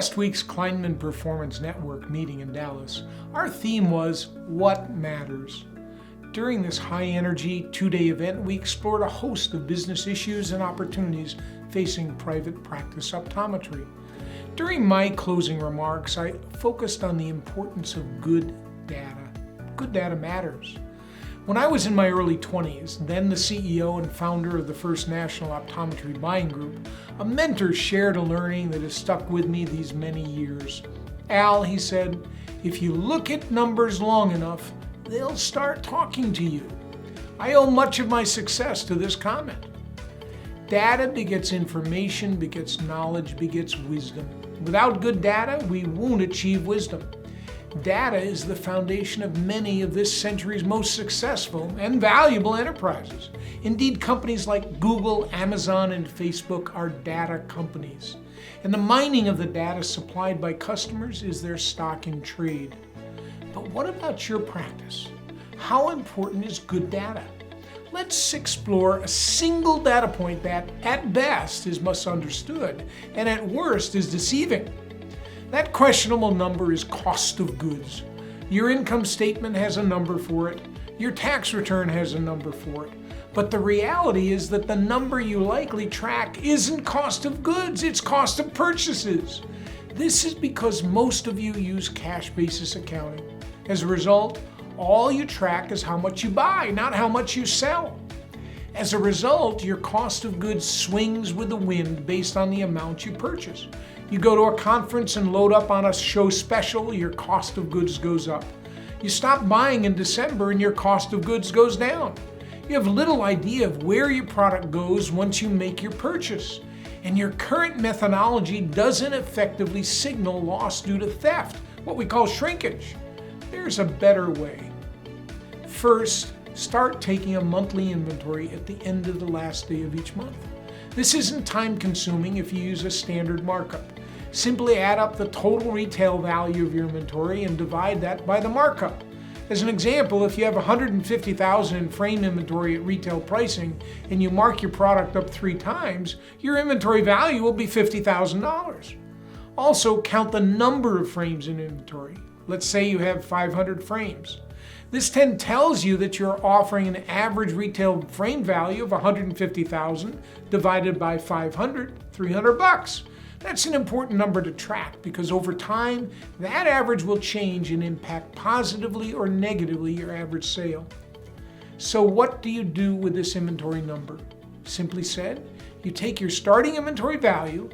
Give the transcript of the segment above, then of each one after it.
last week's Cleinman Performance Network meeting in Dallas, our theme was What Matters. During this high-energy, two-day event, we explored a host of business issues and opportunities facing private practice optometry. During my closing remarks, I focused on the importance of good data. Good data matters. When I was in my early 20s, then the CEO and founder of the first national optometry buying group, a mentor shared a learning that has stuck with me these many years. Al, he said, if you look at numbers long enough, they'll start talking to you. I owe much of my success to this comment. Data begets information, begets knowledge, begets wisdom. Without good data, we won't achieve wisdom. Data is the foundation of many of this century's most successful and valuable enterprises. Indeed, companies like Google, Amazon, and Facebook are data companies. And the mining of the data supplied by customers is their stock in trade. But what about your practice? How important is good data? Let's explore a single data point that, at best, is misunderstood and at worst is deceiving. That questionable number is cost of goods. Your income statement has a number for it. Your tax return has a number for it. But the reality is that the number you likely track isn't cost of goods, it's cost of purchases. This is because most of you use cash basis accounting. As a result, all you track is how much you buy, not how much you sell. As a result, your cost of goods swings with the wind based on the amount you purchase. You go to a conference and load up on a show special, your cost of goods goes up. You stop buying in December and your cost of goods goes down. You have little idea of where your product goes once you make your purchase. And your current methodology doesn't effectively signal loss due to theft, what we call shrinkage. There's a better way. First, start taking a monthly inventory at the end of the last day of each month. This isn't time-consuming if you use a standard markup. Simply add up the total retail value of your inventory and divide that by the markup. As an example, if you have $150,000 in frame inventory at retail pricing and you mark your product up 3 times, your inventory value will be $50,000. Also, count the number of frames in inventory. Let's say you have 500 frames. This then tells you that you're offering an average retail frame value of $150,000 divided by 500, $300. That's an important number to track because over time, that average will change and impact positively or negatively your average sale. So what do you do with this inventory number? Simply said, you take your starting inventory value,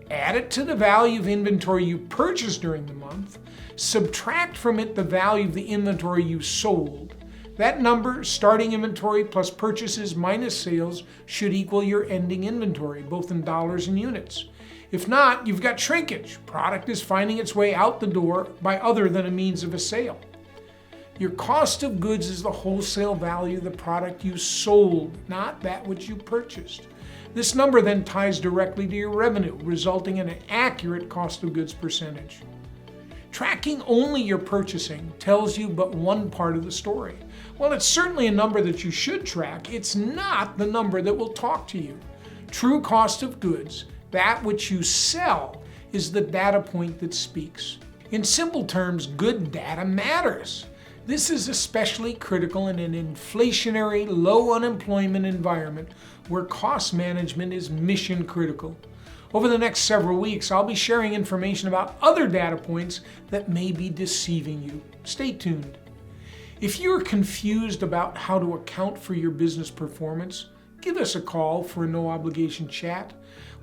add it to the value of inventory you purchased during the month, subtract from it the value of the inventory you sold. That number, starting inventory plus purchases minus sales, should equal your ending inventory, both in dollars and units. If not, you've got shrinkage. Product is finding its way out the door by other than a means of a sale. Your cost of goods is the wholesale value of the product you sold, not that which you purchased. This number then ties directly to your revenue, resulting in an accurate cost of goods percentage. Tracking only your purchasing tells you but one part of the story. While it's certainly a number that you should track, it's not the number that will talk to you. True cost of goods, that which you sell, is the data point that speaks. In simple terms, good data matters. This is especially critical in an inflationary, low unemployment environment where cost management is mission critical. Over the next several weeks, I'll be sharing information about other data points that may be deceiving you. Stay tuned. If you're confused about how to account for your business performance, give us a call for a no-obligation chat.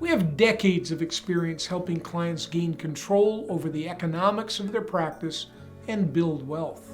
We have decades of experience helping clients gain control over the economics of their practice and build wealth.